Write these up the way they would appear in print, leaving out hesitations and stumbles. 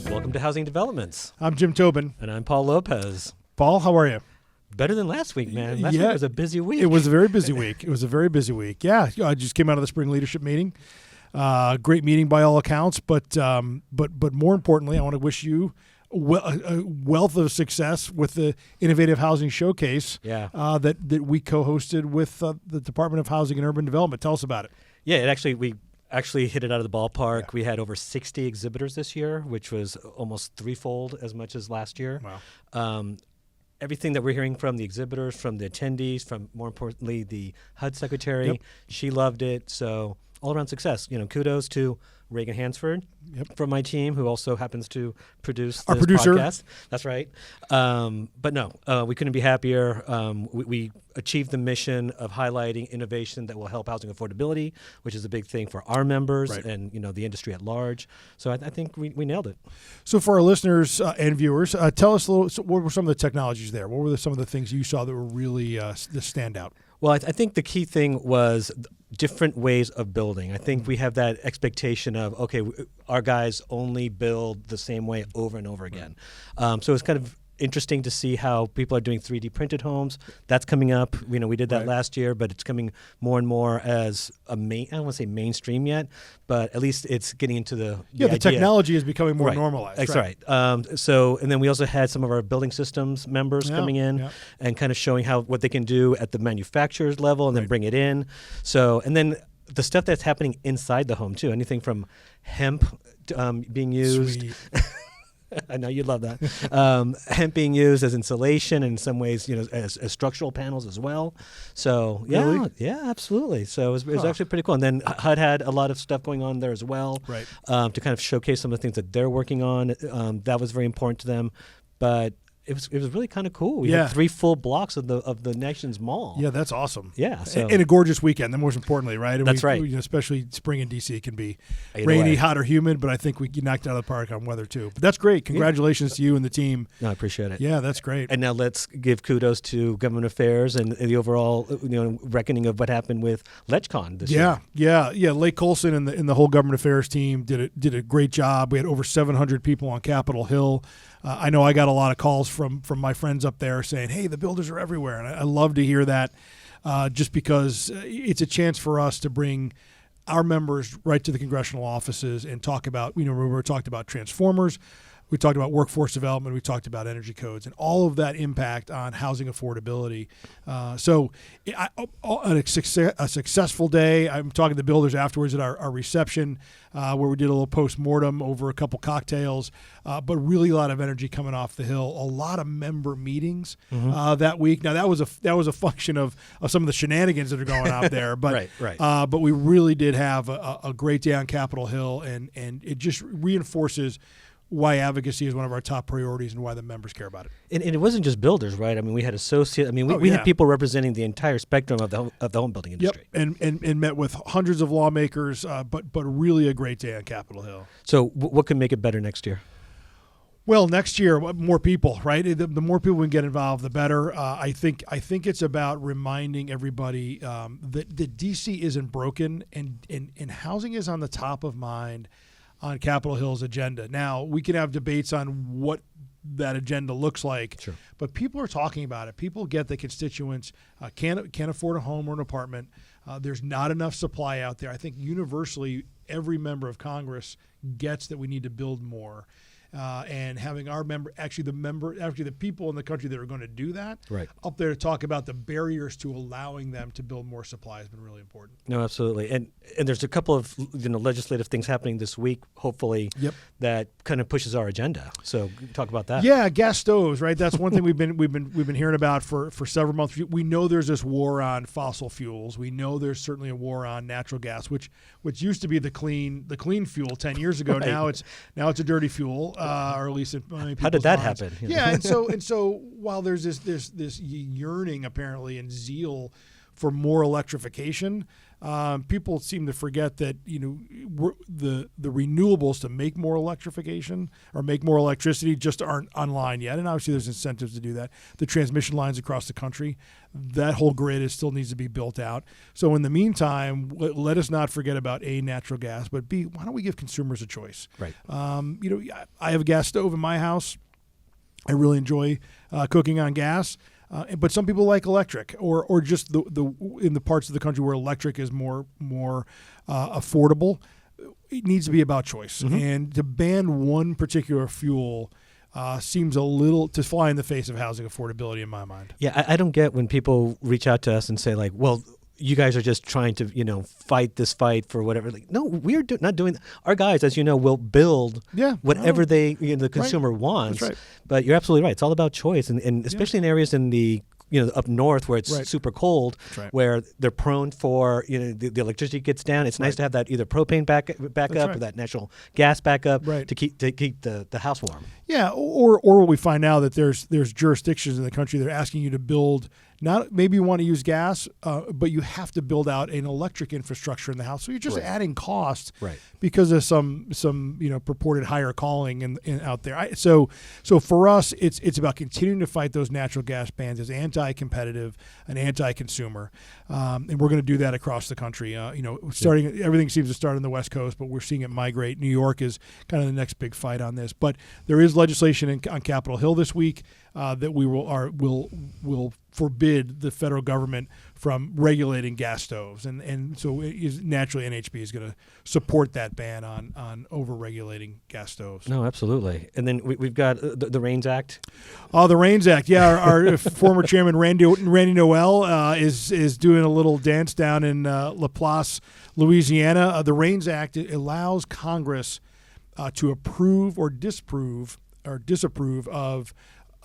Welcome to Housing Developments. I'm Jim Tobin. And I'm Paul Lopez. Paul, how are you? Better than last week, man. Last week was a busy week. It was a very busy week. Yeah, I just came out of the spring leadership meeting. Great meeting by all accounts, but more importantly, I want to wish you a wealth of success with the Innovative Housing Showcase that we co-hosted with the Department of Housing and Urban Development. Tell us about it. Yeah, we actually hit it out of the ballpark. Yeah. We had over 60 exhibitors this year, which was almost threefold as much as last year. Wow. Everything that we're hearing from the exhibitors, from the attendees, from more importantly the HUD secretary, she loved it. So all around success. Kudos to Reagan Hansford from my team, who also happens to produce our this producer podcast. That's right. But no, we couldn't be happier. We achieved the mission of highlighting innovation that will help housing affordability, which is a big thing for our members and the industry at large. So I think we nailed it. So for our listeners and viewers, tell us a little. So what were some of the technologies there? What were some of the things you saw that were really the standout? Well, I think the key thing was different ways of building. I think we have that expectation of, okay, our guys only build the same way over and over again. So it's kind of interesting to see how people are doing 3D printed homes. That's coming up. We did that last year, but it's coming more and more as I don't want to say mainstream yet, but at least it's getting into the idea. Technology is becoming more normalized. That's right. And then we also had some of our building systems members coming in and kind of showing what they can do at the manufacturer's level and then bring it in. So, and then the stuff that's happening inside the home too, anything from hemp being used. Sweet. I know you love that. Hemp being used as insulation, and in some ways, as structural panels as well. So yeah, absolutely. So it was actually pretty cool. And then HUD had a lot of stuff going on there as well, to kind of showcase some of the things that they're working on. That was very important to them, but it was really kind of cool. We had 3 full blocks of the nation's mall. Yeah, that's awesome. Yeah, so. And a gorgeous weekend. Then most importantly, right? And that's right. Especially spring in DC can be rainy, hot, or humid, but I think we knocked it out of the park on weather too. But that's great. Congratulations to you and the team. No, I appreciate it. Yeah, that's great. And now let's give kudos to government affairs and the overall reckoning of what happened with LegCon this year. Yeah. Lake Colson and the whole government affairs team did a great job. We had over 700 people on Capitol Hill. I know I got a lot of calls from my friends up there saying, hey, the builders are everywhere. And I love to hear that just because it's a chance for us to bring our members right to the congressional offices and talk about, we talked about transformers, we talked about workforce development, we talked about energy codes, and all of that impact on housing affordability. So a successful day. I'm talking to the builders afterwards at our reception where we did a little post-mortem over a couple cocktails, but really a lot of energy coming off the Hill. A lot of member meetings that week. Now, that was a function of some of the shenanigans that are going out there. But but we really did have a great day on Capitol Hill, and it just reinforces why advocacy is one of our top priorities and why the members care about it. And it wasn't just builders, right? I mean, we had associates. I mean, we had people representing the entire spectrum of the home building industry. Yep, and met with hundreds of lawmakers, but really a great day on Capitol Hill. So what can make it better next year? Well, next year, more people, right? The more people we can get involved, the better. I think it's about reminding everybody that DC isn't broken, and housing is on the top of mind on Capitol Hill's agenda. Now, we can have debates on what that agenda looks like, but people are talking about it. People get the constituents can't afford a home or an apartment. There's not enough supply out there. I think universally every member of Congress gets that we need to build more. And having our the people in the country that are going to do that up there to talk about the barriers to allowing them to build more supply has been really important. No, absolutely. And there's a couple of legislative things happening this week, hopefully, that kind of pushes our agenda. So talk about that. Yeah, gas stoves, right? That's one thing we've been hearing about for several months. We know there's this war on fossil fuels. We know there's certainly a war on natural gas, which used to be the clean fuel 10 years ago. Now it's a dirty fuel. Or at least in many people's How did that minds. happen? Yeah, and so while there's this yearning apparently and zeal for more electrification. People seem to forget that the renewables to make more electrification or make more electricity just aren't online yet, and obviously there's incentives to do that. The transmission lines across the country, that whole grid still needs to be built out. So in the meantime, let us not forget about A, natural gas, but B, why don't we give consumers a choice? Right. I have a gas stove in my house. I really enjoy cooking on gas. But some people like electric, or just the in the parts of the country where electric is more affordable. It needs to be about choice, and to ban one particular fuel seems a little to fly in the face of housing affordability in my mind. Yeah, I don't get when people reach out to us and say like, well, you guys are just trying to, fight this fight for whatever. Like, no, we're not doing that. Our guys, as you know, will build whatever the consumer wants. That's right. But you're absolutely right. It's all about choice, and especially in areas in the up north where it's super cold, where they're prone for the electricity gets down. It's nice to have that either propane backup or that natural gas backup to keep the house warm. Yeah, or we find now that there's jurisdictions in the country that are asking you to build. Not maybe you want to use gas, but you have to build out an electric infrastructure in the house. So you're just adding cost because of some purported higher calling in out there. So for us, it's about continuing to fight those natural gas bans as anti-competitive and anti-consumer, and we're going to do that across the country. Everything seems to start on the West Coast, but we're seeing it migrate. New York is kind of the next big fight on this. But there is legislation on Capitol Hill this week that we will forbid the federal government from regulating gas stoves, and so naturally NHB is going to support that ban on over-regulating gas stoves. No, absolutely. And then we've got the RAINS Act. Oh, the RAINS Act. Yeah, our former chairman Randy Noel is doing a little dance down in Laplace, Louisiana. The RAINS Act allows Congress to approve or disapprove of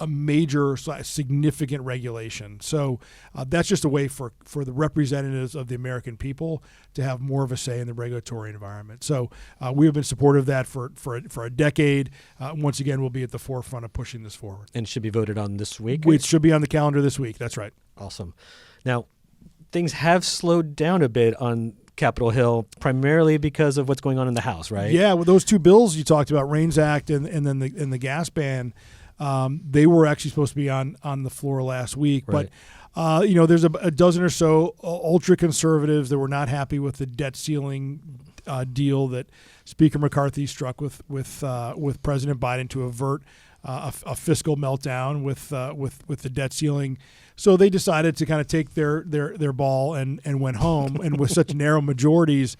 a major significant regulation. So that's just a way for the representatives of the American people to have more of a say in the regulatory environment. So we have been supportive of that for a decade. Once again, we'll be at the forefront of pushing this forward. And should be voted on this week? It should be on the calendar this week. That's right. Awesome. Now, things have slowed down a bit on Capitol Hill, primarily because of what's going on in the House, right? Yeah, with those two bills you talked about, RAINS Act and then the gas ban, they were actually supposed to be on the floor last week, but there's a dozen or so ultra conservatives that were not happy with the debt ceiling deal that Speaker McCarthy struck with President Biden to avert a fiscal meltdown with the debt ceiling. So they decided to kind of take their ball and went home, and with such narrow majorities.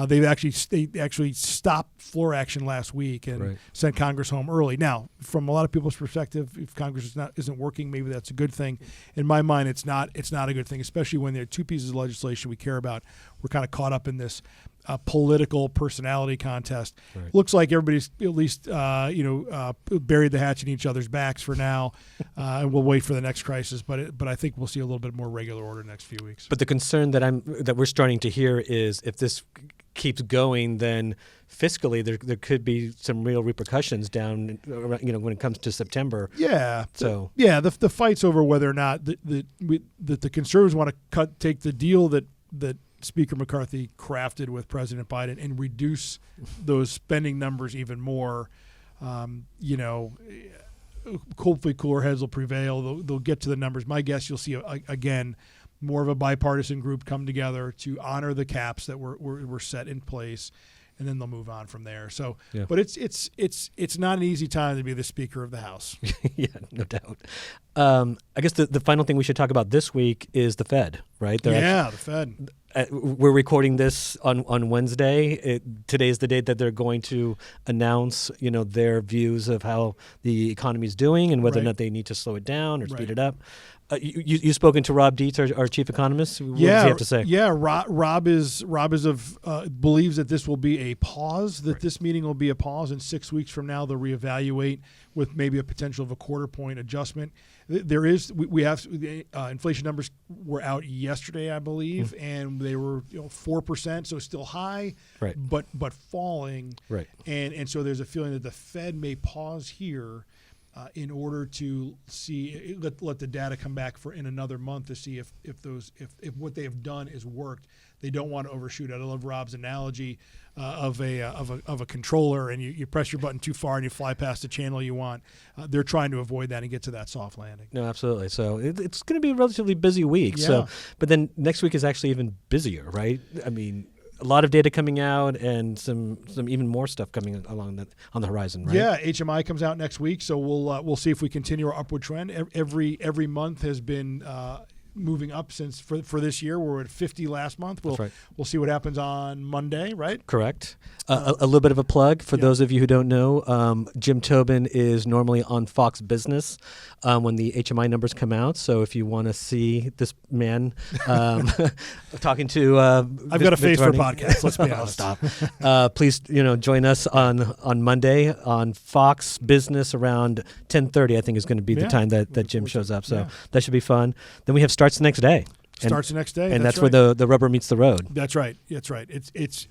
They actually stopped floor action last week and sent Congress home early. Now, from a lot of people's perspective, if Congress isn't working, maybe that's a good thing. In my mind, it's not a good thing, especially when there are two pieces of legislation we care about. We're kind of caught up in this political personality contest. Looks like everybody's at least buried the hatchet in each other's backs for now, and we'll wait for the next crisis. But I think we'll see a little bit more regular order next few weeks. But the concern that we're starting to hear is if this keeps going, then fiscally there could be some real repercussions down when it comes to September. Yeah. So the fight's over whether or not the conservatives want to take the deal that Speaker McCarthy crafted with President Biden and reduce those spending numbers even more. Hopefully cooler heads will prevail. They'll get to the numbers. My guess you'll see again more of a bipartisan group come together to honor the caps that were set in place, and then they'll move on from there. So, but it's not an easy time to be the Speaker of the House. Yeah, no doubt. I guess the final thing we should talk about this week is the Fed, right? The Fed. We're recording this on Wednesday. Today's the date that they're going to announce, their views of how the economy is doing and whether or not they need to slow it down or speed it up. You've spoken to Rob Dietz, our chief economist. What does he have to say? Yeah, Rob believes that this will be a pause. That this meeting will be a pause. In 6 weeks from now, they'll reevaluate with maybe a potential of a quarter-point adjustment. We have inflation numbers were out yesterday, I believe, and they were 4%, so still high, but falling. Right. And so there's a feeling that the Fed may pause here in order to see let the data come back in another month to see if what they have done is worked. They don't want to overshoot it. I love Rob's analogy of a controller, and you press your button too far and you fly past the channel you want. They're trying to avoid that and get to that soft landing. No, absolutely. So it's going to be a relatively busy week. Yeah. So, but then next week is actually even busier, right? I mean, a lot of data coming out and some even more stuff coming along on the horizon, right? Yeah, HMI comes out next week, so we'll see if we continue our upward trend. Every month has been moving up since for this year. We're at 50 last month. That's right. We'll see what happens on Monday, right? Correct. A little bit of a plug for those of you who don't know. Jim Tobin is normally on Fox Business when the HMI numbers come out. So if you want to see this man talking to, I've got a face for podcasts. Let's be honest. Stop. Please, join us on Monday on Fox Business around 10:30. I think is going to be the time that Jim shows up. So that should be fun. Then we have Starts the Next Day. Starts the next day, and that's where the rubber meets the road. That's right. That's right.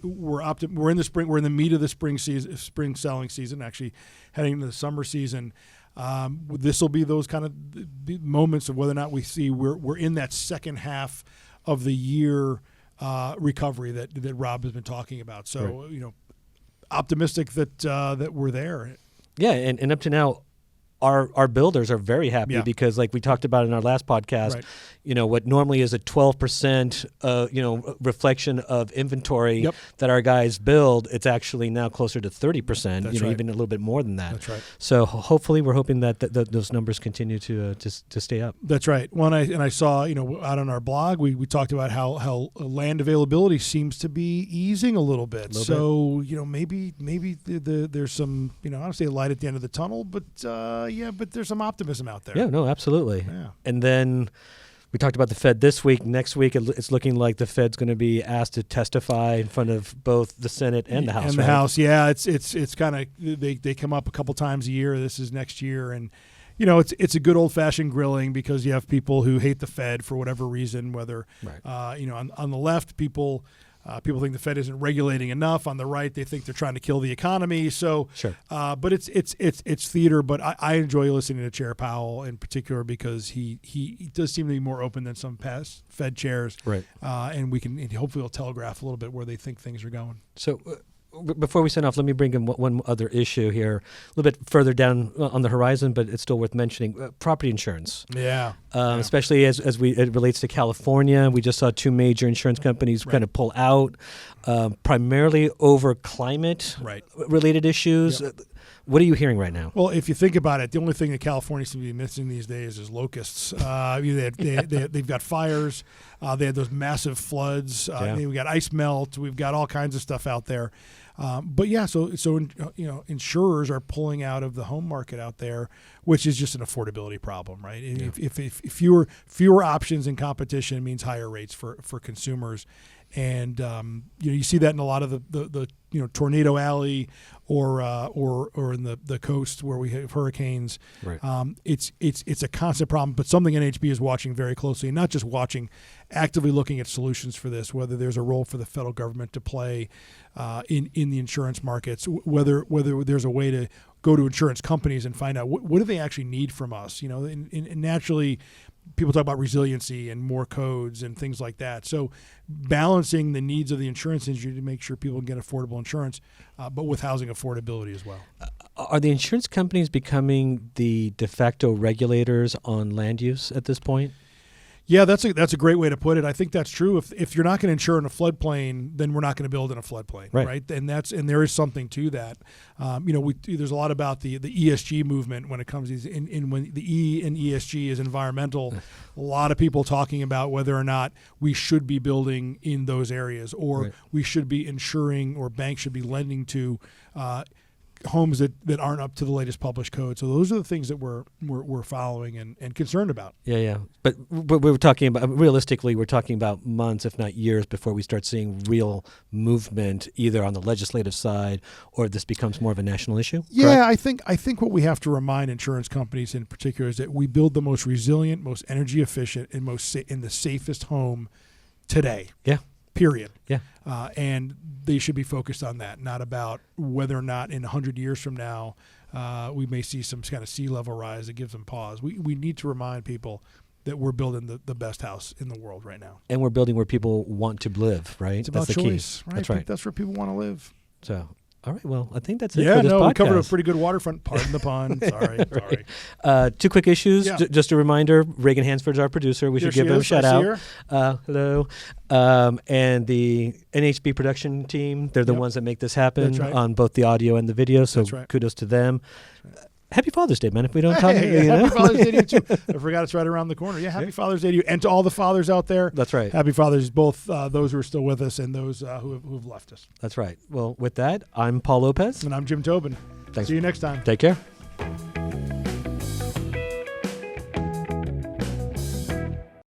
We're in the spring. We're in the meat of the spring selling season. Actually, heading into the summer season. This will be those kind of moments of whether or not we see we're in that second half of the year recovery that Rob has been talking about. So optimistic that we're there. Yeah, and up to now, our builders are very happy because, like we talked about in our last podcast, what normally is a 12% reflection of inventory that our guys build, it's actually now closer to 30%. Even a little bit more than that. That's right. So hopefully, we're hoping that those numbers continue to stay up. That's right. Well, I saw out on our blog we talked about how land availability seems to be easing a little bit. Maybe there's some I don't say light at the end of the tunnel, but but there's some optimism out there. Yeah, no, absolutely. Yeah. And then we talked about the Fed this week. Next week, it's looking like the Fed's going to be asked to testify in front of both the Senate and the House. And the House, yeah, it's kind of they come up a couple times a year. This is next year, and it's a good old fashioned grilling because you have people who hate the Fed for whatever reason. Whether on the left, people think the Fed isn't regulating enough. On the right, they think they're trying to kill the economy. So, but it's theater. But I enjoy listening to Chair Powell in particular because he does seem to be more open than some past Fed chairs. Right. And hopefully he'll telegraph a little bit where they think things are going. So. Before we sign off, let me bring in one other issue here, a little bit further down on the horizon, but it's still worth mentioning. Property insurance. Yeah. Especially as it relates to California. We just saw two major insurance companies kind of pull out, primarily over climate-related issues. Yep. What are you hearing right now? Well, if you think about it, the only thing that California seems to be missing these days is locusts. They've got fires. They had those massive floods. We've got ice melt. We've got all kinds of stuff out there. So insurers are pulling out of the home market out there, which is just an affordability problem, right? Yeah. If fewer options and competition means higher rates for consumers. And you see that in a lot of the Tornado Alley or in the coast where we have hurricanes. Right. It's a constant problem, but something NAHB is watching very closely, and not just watching, actively looking at solutions for this. Whether there's a role for the federal government to play in the insurance markets, whether there's a way to go to insurance companies and find out what do they actually need from us. And naturally, people talk about resiliency and more codes and things like that. So balancing the needs of the insurance industry to make sure people can get affordable insurance, but with housing affordability as well. Are the insurance companies becoming the de facto regulators on land use at this point? Yeah, that's a great way to put it. I think that's true. If you're not going to insure in a floodplain, then we're not going to build in a floodplain, right? And there is something to that. There's a lot about the ESG movement when it comes to when the E in ESG is environmental. A lot of people talking about whether or not we should be building in those areas, or we should be insuring, or banks should be lending to homes that aren't up to the latest published code. So those are the things that we're following and concerned about. Yeah. But we're talking about, realistically, we're talking about months, if not years, before we start seeing real movement either on the legislative side or this becomes more of a national issue. Yeah, correct? I think what we have to remind insurance companies in particular is that we build the most resilient, most energy efficient, and in the safest home today. Yeah. Period. Yeah. And they should be focused on that, not about whether or not in 100 years from now we may see some kind of sea level rise that gives them pause. We need to remind people that we're building the best house in the world right now. And we're building where people want to live, right? It's about that's the choice, key. right? That's right. That's where people want to live. So, all right. Well, I think that's it Yeah, for this podcast. We covered a pretty good waterfront. Pardon the pun. Sorry. Sorry. 2 quick issues. Yeah. Just a reminder, Reagan Hansford's our producer. We should give him a shout out. Hello. And the NAHB production team, they're the ones that make this happen on both the audio and the video. So kudos to them. Happy Father's Day, man. If we don't talk, happy Father's Day to you too. I forgot it's right around the corner. Yeah, happy Father's Day to you and to all the fathers out there. That's right. Happy Fathers, both those who are still with us and those who have left us. That's right. Well, with that, I'm Paul Lopez. And I'm Jim Tobin. Thanks. See you next time. Take care.